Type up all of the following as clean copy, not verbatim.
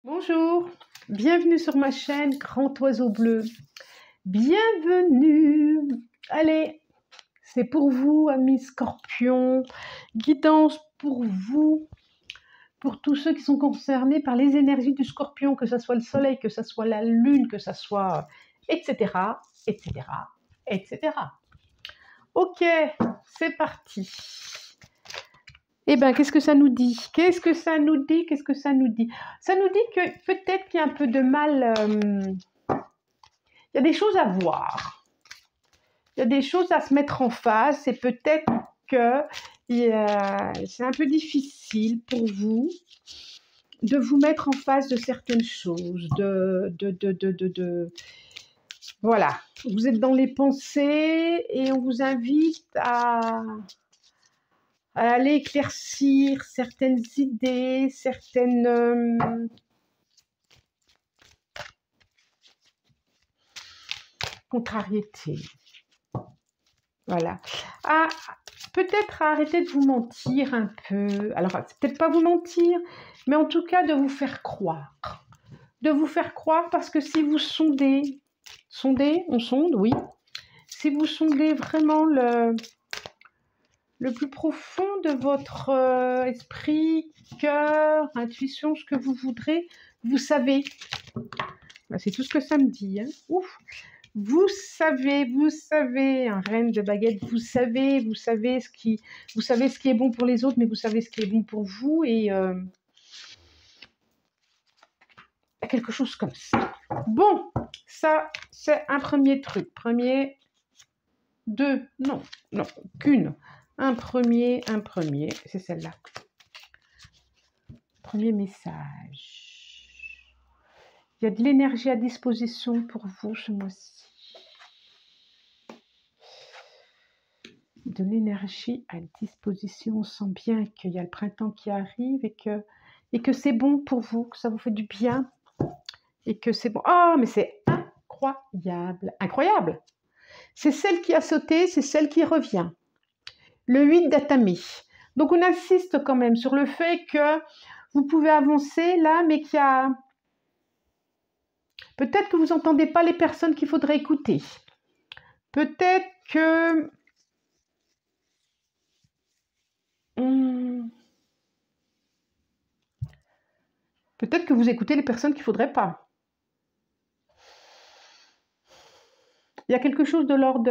Bonjour, bienvenue sur ma chaîne Grand Oiseau Bleu. Bienvenue. Allez, c'est pour vous, amis scorpions. Guidance pour vous, pour tous ceux qui sont concernés par les énergies du scorpion, que ce soit le soleil, que ce soit la lune, que ce soit etc., etc., etc. Ok, c'est parti. Eh bien, qu'est-ce que ça nous dit? Qu'est-ce que ça nous dit? Qu'est-ce que ça nous dit? Ça nous dit que peut-être qu'il y a un peu de mal. Il y a des choses à voir. Il y a des choses à se mettre en face et peut-être que c'est un peu difficile pour vous de vous mettre en face de certaines choses. Voilà. Vous êtes dans les pensées et on vous invite à aller éclaircir certaines idées, certaines contrariétés. Voilà. Peut-être arrêter de vous mentir un peu. Alors, c'est peut-être pas vous mentir, mais en tout cas de vous faire croire. De vous faire croire parce que si vous sondez, on sonde, oui. Si vous sondez vraiment le plus profond de votre esprit, cœur, intuition, ce que vous voudrez, vous savez. C'est tout ce que ça me dit. Hein. Ouf. Vous savez, un reine de baguette, vous savez ce qui est bon pour les autres, mais vous savez ce qui est bon pour vous et quelque chose comme ça. Bon, ça c'est un premier truc. Qu'une. Un premier, c'est celle-là. Premier message. Il y a de l'énergie à disposition pour vous ce mois-ci. De l'énergie à disposition. On sent bien qu'il y a le printemps qui arrive et que c'est bon pour vous, que ça vous fait du bien et que c'est bon. Oh, mais c'est incroyable, incroyable. C'est celle qui a sauté, c'est celle qui revient. Le 8 d'Atami. Donc on insiste quand même sur le fait que vous pouvez avancer là, mais qu'il y a... Peut-être que vous n'entendez pas les personnes qu'il faudrait écouter. Peut-être que... Peut-être que vous écoutez les personnes qu'il ne faudrait pas. Il y a quelque chose de l'ordre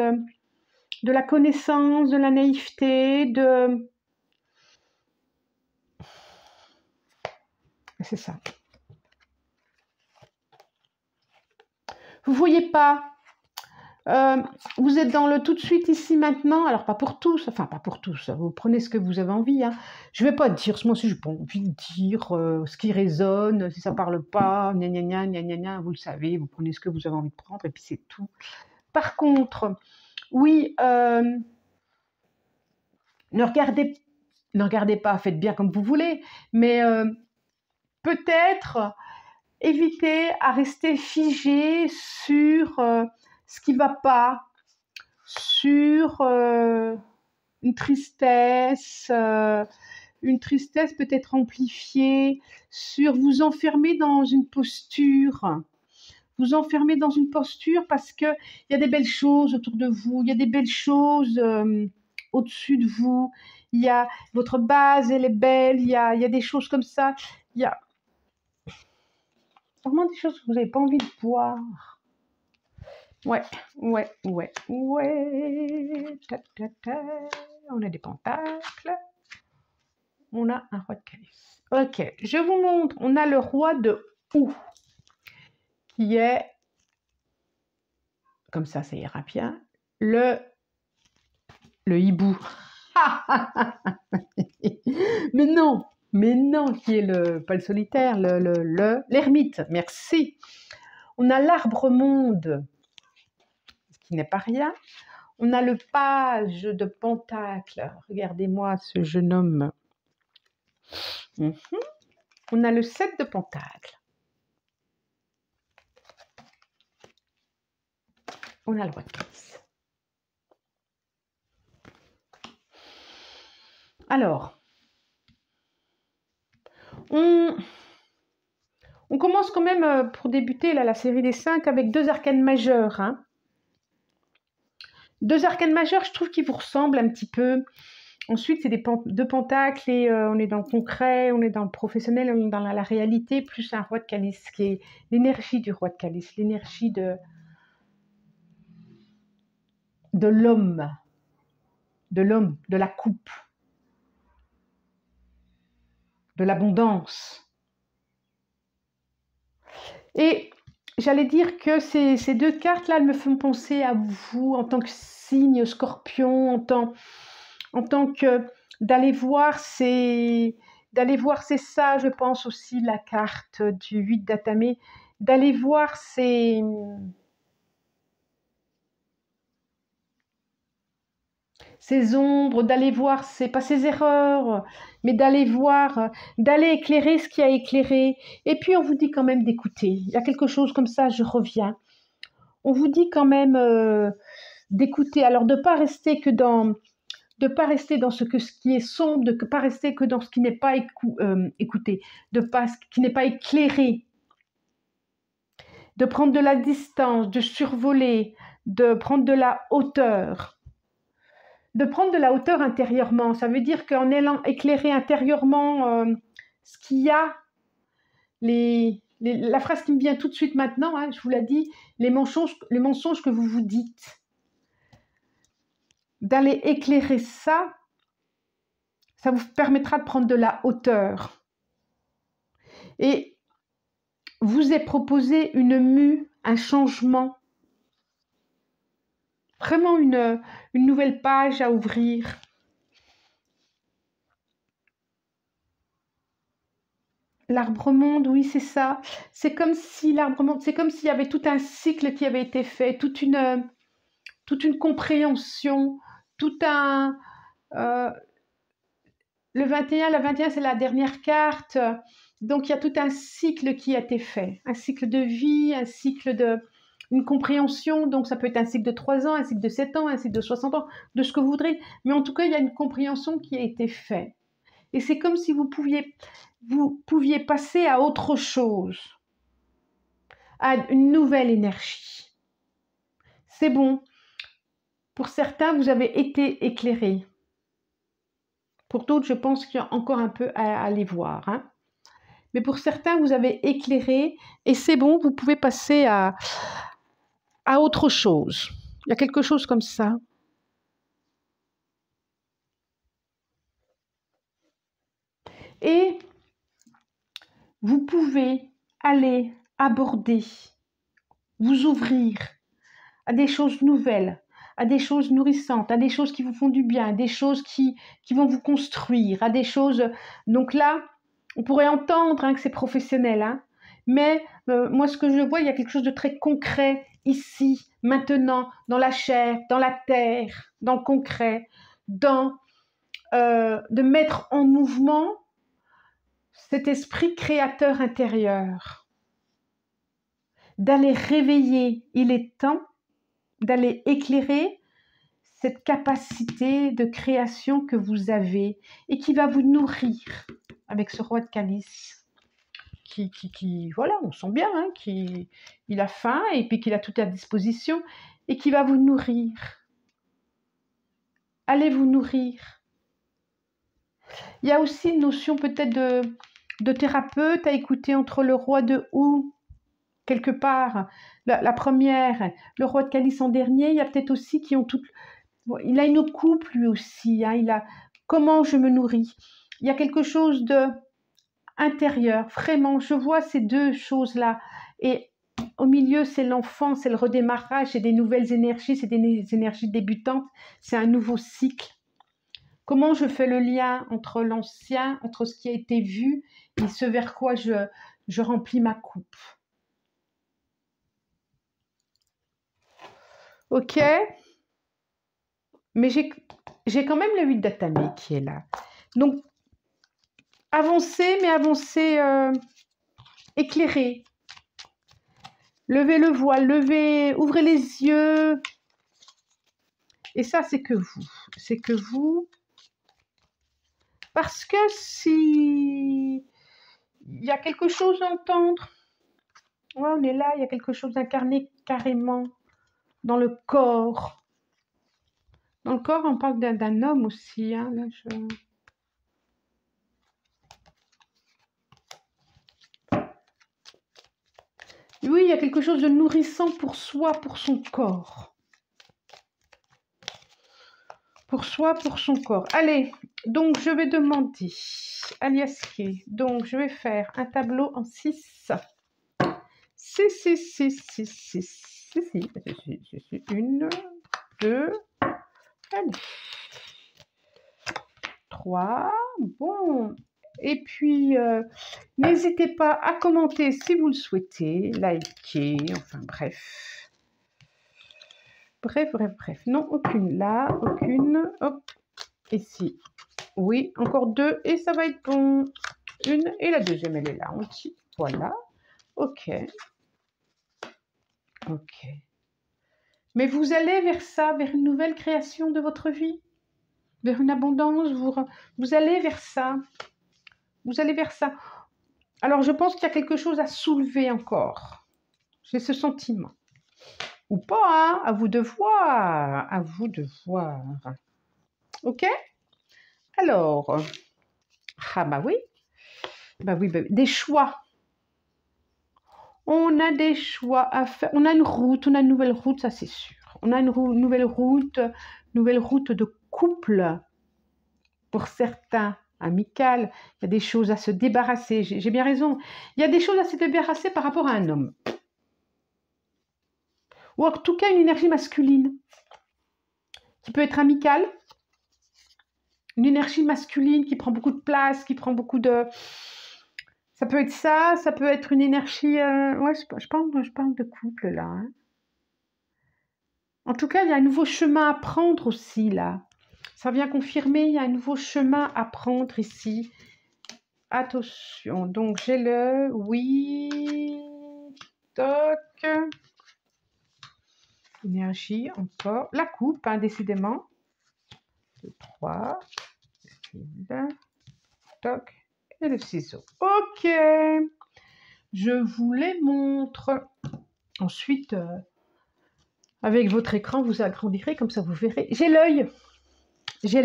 de la connaissance, de la naïveté, de... C'est ça. Vous ne voyez pas. Vous êtes dans le tout de suite, ici, maintenant. Alors, pas pour tous. Enfin, pas pour tous. Vous prenez ce que vous avez envie. Hein. Je ne vais pas dire, moi aussi, je n'ai pas envie de dire ce qui résonne. Si ça ne parle pas, gna gna gna gna gna gna, vous le savez. Vous prenez ce que vous avez envie de prendre et puis c'est tout. Par contre, oui, ne regardez pas, faites bien comme vous voulez, mais peut-être évitez à rester figé sur ce qui ne va pas, sur une tristesse peut-être amplifiée, sur vous enfermer dans une posture. Vous enfermer dans une posture parce qu'il y a des belles choses autour de vous, il y a des belles choses au-dessus de vous, il y a votre base, elle est belle, il y a des choses comme ça, il y a vraiment des choses que vous n'avez pas envie de voir. Ouais. Ta, ta, ta. On a des pentacles. On a un roi de calice. Ok, je vous montre. On a le roi de Hou, qui est, comme ça ira bien, le hibou. Mais non, qui est pas le solitaire, l'ermite. Merci. On a l'arbre monde, ce qui n'est pas rien. On a le page de pentacle. Regardez-moi ce jeune homme. On a le 7 de pentacle. On a le roi de calice. Alors, on On commence quand même, pour débuter là, la série des 5 avec 2 arcanes majeures. Hein. 2 arcanes majeures, je trouve qu'ils vous ressemblent un petit peu. Ensuite, c'est 2 pentacles et on est dans le concret, on est dans le professionnel, on est dans la réalité, plus un roi de calice qui est l'énergie du roi de calice, l'énergie de l'homme, de la coupe, de l'abondance. Et j'allais dire que ces 2 cartes-là, elles me font penser à vous en tant que signe scorpion, en tant que d'aller voir c'est ça, je pense aussi la carte du 8 d'Atamé, d'aller voir ces ombres, d'aller voir pas ses erreurs, mais d'aller voir, d'aller éclairer ce qui a éclairé. Et puis on vous dit quand même d'écouter. Il y a quelque chose comme ça, je reviens. On vous dit quand même d'écouter. Alors de pas rester que dans ce qui est sombre, de ne pas rester que dans ce qui n'est pas écouté, ce qui n'est pas éclairé, de prendre de la distance, de survoler, de prendre de la hauteur. De prendre de la hauteur intérieurement, ça veut dire qu'en allant éclairer intérieurement ce qu'il y a, la phrase qui me vient tout de suite maintenant, hein, je vous l'ai dit, les mensonges que vous vous dites, d'aller éclairer ça vous permettra de prendre de la hauteur. Et vous est proposé une mue, un changement, vraiment une nouvelle page à ouvrir. L'arbre-monde, oui, c'est ça. C'est comme si l'arbre-monde, c'est comme s'il y avait tout un cycle qui avait été fait, toute une compréhension, tout un... le 21, la 21, c'est la dernière carte. Donc, il y a tout un cycle qui a été fait. Un cycle de vie, un cycle une compréhension. Donc, ça peut être un cycle de 3 ans, un cycle de 7 ans, un cycle de 60 ans, de ce que vous voudrez. Mais en tout cas, il y a une compréhension qui a été faite. Et c'est comme si vous pouviez passer à autre chose, à une nouvelle énergie. C'est bon. Pour certains, vous avez été éclairés. Pour d'autres, je pense qu'il y a encore un peu à aller voir. Hein. Mais pour certains, vous avez éclairé et c'est bon, vous pouvez passer à autre chose. Il y a quelque chose comme ça. Et vous pouvez aller aborder, vous ouvrir à des choses nouvelles, à des choses nourrissantes, à des choses qui vous font du bien, à des choses qui vont vous construire, à des choses... Donc là, on pourrait entendre que c'est professionnel, hein, mais moi, ce que je vois, il y a quelque chose de très concret ici, maintenant, dans la chair, dans la terre, dans le concret, de mettre en mouvement cet esprit créateur intérieur, d'aller réveiller, il est temps d'aller éclairer cette capacité de création que vous avez et qui va vous nourrir avec ce roi de calice qui voilà, on sent bien hein, qu'il a faim et puis qu'il a tout à disposition et qui va vous nourrir. Allez vous nourrir. Il y a aussi une notion peut-être de thérapeute à écouter entre le roi de Houx, quelque part, la première, le roi de calice en dernier. Il y a peut-être aussi qui ont tout... Il a une coupe lui aussi. Hein, il a comment je me nourris. Il y a quelque chose de intérieur. Vraiment, je vois ces deux choses-là. Et au milieu, c'est l'enfant, c'est le redémarrage, c'est des nouvelles énergies, c'est des énergies débutantes, c'est un nouveau cycle. Comment je fais le lien entre l'ancien, entre ce qui a été vu et ce vers quoi je remplis ma coupe. Ok, mais j'ai quand même le 8 d'Atamé qui est là. Donc, avancez, mais avancez éclairé. Levez le voile, ouvrez les yeux. Et ça, c'est que vous. C'est que vous. Parce que si il y a quelque chose à entendre, Ouais, on est là, il y a quelque chose d'incarné carrément dans le corps. Dans le corps, on parle d'un homme aussi. Hein, là, Oui, il y a quelque chose de nourrissant pour soi, pour son corps. Pour soi, pour son corps. Allez, donc je vais demander à Liaskier. Donc je vais faire un tableau en 6. 6, 6, 6, 6, 6, 6. 1, 2, 3. Bon. Et puis, n'hésitez pas à commenter si vous le souhaitez, liker, enfin bref. Bref. Non, aucune là, aucune. Hop, ici. Oui, encore 2 et ça va être bon. Une et la deuxième, elle est là. On dit, voilà. Ok. Mais vous allez vers ça, vers une nouvelle création de votre vie, vers une abondance. Vous allez vers ça. Vous allez vers ça. Alors, je pense qu'il y a quelque chose à soulever encore. J'ai ce sentiment. Ou pas, hein, à vous de voir. À vous de voir. Ok? Alors, bah oui. Des choix. On a des choix à faire. On a une route, on a une nouvelle route, ça c'est sûr. On a une nouvelle route de couple. Pour certains, amicales, il y a des choses à se débarrasser. J'ai bien raison. Il y a des choses à se débarrasser par rapport à un homme. Ou en tout cas une énergie masculine. Qui peut être amicale. Une énergie masculine qui prend beaucoup de place, qui prend beaucoup de... Ça peut être ça peut être une énergie... Ouais, je parle de couple, là. Hein. En tout cas, il y a un nouveau chemin à prendre aussi, là. Ça vient confirmer, il y a un nouveau chemin à prendre ici. Attention, donc j'ai le... Oui... Toc. Énergie, encore. La coupe, hein, décidément. 2, 3. Toc. Et le ciseau. Ok. Je vous les montre. Ensuite, avec votre écran, vous agrandirez, comme ça vous verrez. J'ai l'œil. J'ai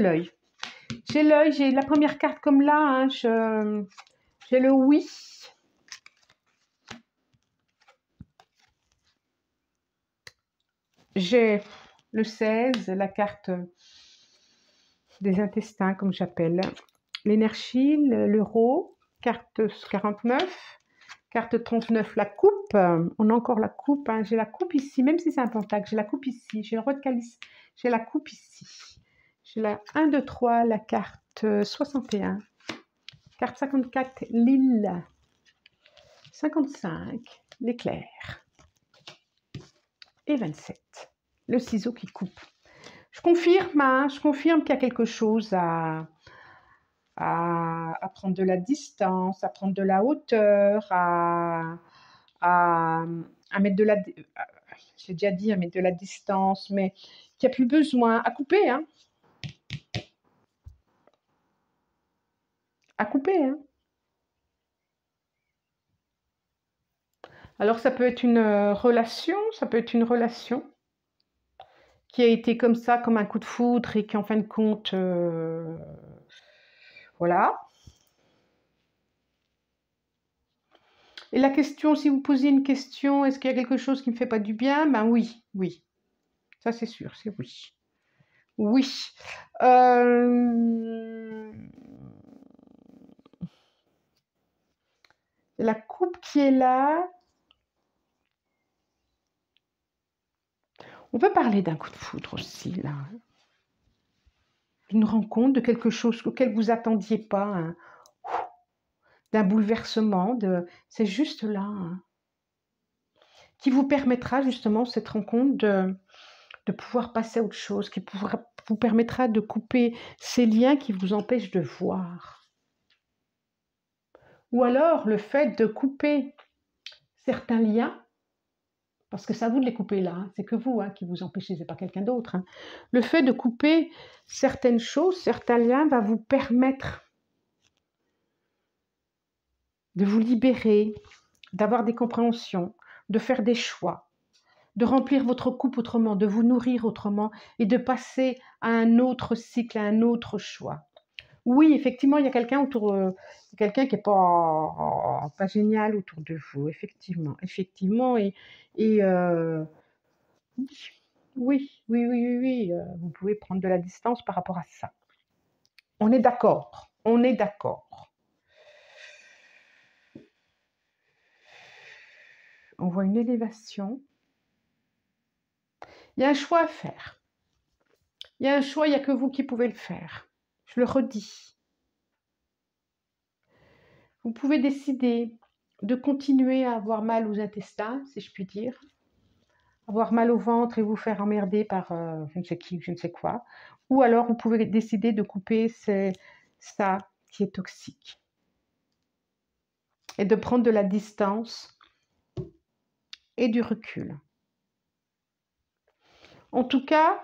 la première carte comme là. Hein, j'ai le oui. J'ai le 16, la carte des intestins, comme j'appelle. L'énergie, l'euro, carte 49. Carte 39, la coupe. On a encore la coupe. Hein. J'ai la coupe ici, même si c'est un pentacle. J'ai la coupe ici. J'ai le roi de calice. J'ai la coupe ici. J'ai la 1, 2, 3, la carte 61. Carte 54, l'île. 55, l'éclair. Et 27, le ciseau qui coupe. Je confirme qu'il y a quelque chose à prendre de la distance, à prendre de la hauteur, à mettre de la... J'ai déjà dit à mettre de la distance, mais qu'il n'y a plus besoin, à couper, hein. À couper, hein. Alors, ça peut être une relation, qui a été comme ça, comme un coup de foudre, et qui, en fin de compte, voilà. Et la question, si vous posez une question, est-ce qu'il y a quelque chose qui ne me fait pas du bien? Ben oui. Ça, c'est sûr, c'est oui. Oui. La coupe qui est là. On peut parler d'un coup de foudre aussi, là. Une rencontre, de quelque chose auquel vous attendiez pas. Hein. D'un bouleversement. C'est juste là. Hein. Qui vous permettra justement, cette rencontre, de pouvoir passer à autre chose. Qui vous permettra de couper ces liens qui vous empêchent de voir. Ou alors, le fait de couper certains liens, parce que c'est à vous de les couper là, hein. C'est que vous qui vous empêchez, c'est pas quelqu'un d'autre. Hein. Le fait de couper certaines choses, certains liens va vous permettre de vous libérer, d'avoir des compréhensions. de faire des choix, de remplir votre coupe autrement, de vous nourrir autrement et de passer à un autre cycle, à un autre choix. Oui, effectivement, il y a quelqu'un autour, quelqu'un qui n'est pas génial autour de vous, effectivement, effectivement, et oui, oui, oui, oui, oui, vous pouvez prendre de la distance par rapport à ça. On est d'accord, on est d'accord. On voit une élévation. Il y a un choix à faire. Il y a un choix, il n'y a que vous qui pouvez le faire. Je le redis. Vous pouvez décider de continuer à avoir mal aux intestins, si je puis dire, avoir mal au ventre et vous faire emmerder par je ne sais qui, je ne sais quoi. Ou alors, vous pouvez décider de couper ça qui est toxique et de prendre de la distance et du recul. En tout cas,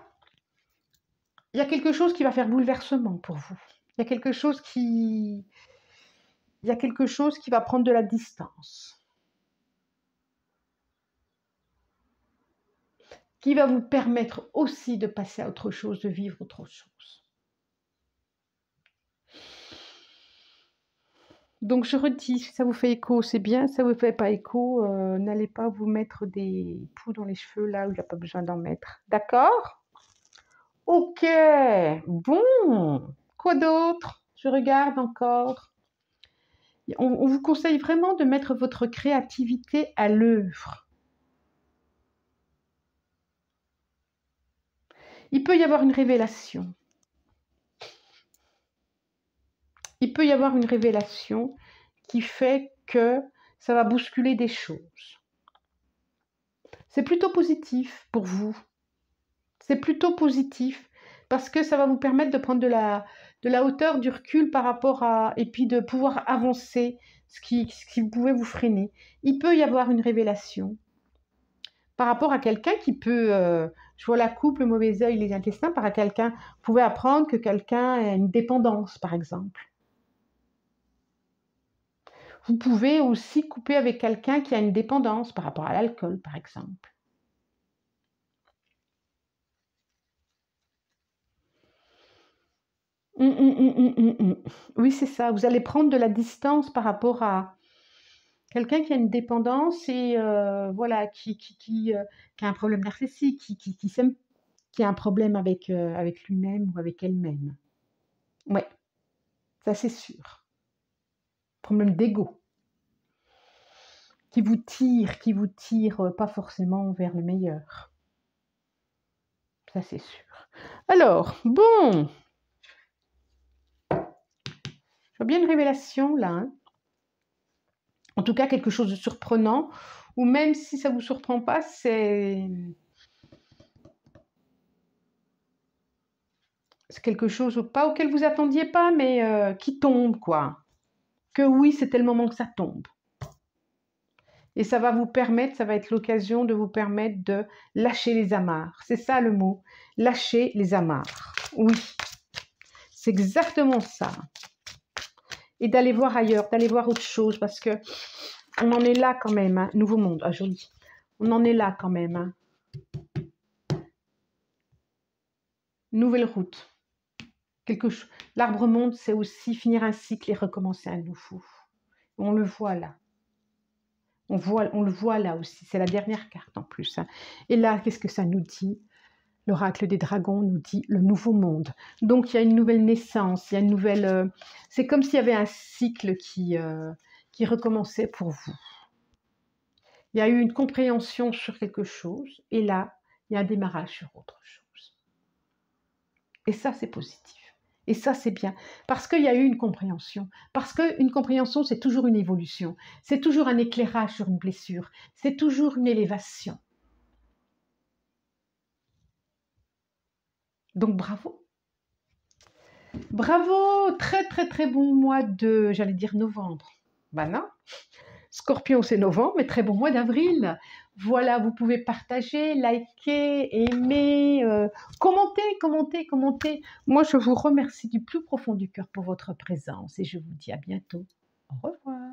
il y a quelque chose qui va faire bouleversement pour vous. Il y a quelque chose qui va prendre de la distance, qui va vous permettre aussi de passer à autre chose, de vivre autre chose. Donc je redis, si ça vous fait écho, c'est bien. Si ça ne vous fait pas écho, n'allez pas vous mettre des poux dans les cheveux là où il n'y a pas besoin d'en mettre. D'accord? Ok, bon. Quoi d'autre? Je regarde encore. On vous conseille vraiment de mettre votre créativité à l'œuvre. Il peut y avoir une révélation. Il peut y avoir une révélation qui fait que ça va bousculer des choses. C'est plutôt positif pour vous. C'est plutôt positif parce que ça va vous permettre de prendre de la hauteur, du recul par rapport à... et puis de pouvoir avancer ce qui pouvait vous freiner. Il peut y avoir une révélation par rapport à quelqu'un qui peut... je vois la coupe, le mauvais œil, les intestins, par à quelqu'un... Vous pouvez apprendre que quelqu'un a une dépendance, par exemple. Vous pouvez aussi couper avec quelqu'un qui a une dépendance par rapport à l'alcool, par exemple. Oui, c'est ça. Vous allez prendre de la distance par rapport à quelqu'un qui a une dépendance et voilà, qui a un problème narcissique, qui a un problème avec lui-même ou avec elle-même. Ouais, ça c'est sûr. Problème d'ego. Qui vous tire pas forcément vers le meilleur. Ça c'est sûr. Alors, bon. Je vois bien une révélation là. Hein. En tout cas, quelque chose de surprenant. Ou même si ça ne vous surprend pas, c'est quelque chose pas auquel vous attendiez pas, mais qui tombe, quoi. Que oui, c'était le moment que ça tombe. Et ça va vous permettre, ça va être l'occasion de vous permettre de lâcher les amarres. C'est ça le mot, lâcher les amarres. Oui, c'est exactement ça. Et d'aller voir ailleurs, d'aller voir autre chose, parce que on en est là quand même. Hein. Nouveau monde, ah joli. On en est là quand même. Hein. Nouvelle route. L'arbre monde, c'est aussi finir un cycle et recommencer à nouveau. On le voit là. On le voit là aussi. C'est la dernière carte en plus. Hein. Et là, qu'est-ce que ça nous dit? L'oracle des dragons nous dit le nouveau monde. Donc, il y a une nouvelle naissance. Il y a une nouvelle... c'est comme s'il y avait un cycle qui recommençait pour vous. Il y a eu une compréhension sur quelque chose. Et là, il y a un démarrage sur autre chose. Et ça, c'est positif. Et ça, c'est bien. Parce qu'il y a eu une compréhension. Parce qu'une compréhension, c'est toujours une évolution. C'est toujours un éclairage sur une blessure. C'est toujours une élévation. Donc, bravo. Bravo. Très, très, très bon mois de, j'allais dire novembre. Ben non. Scorpion, c'est novembre, mais très bon mois d'avril. Voilà, vous pouvez partager, liker, aimer, commenter. Moi, je vous remercie du plus profond du cœur pour votre présence et je vous dis à bientôt. Au revoir.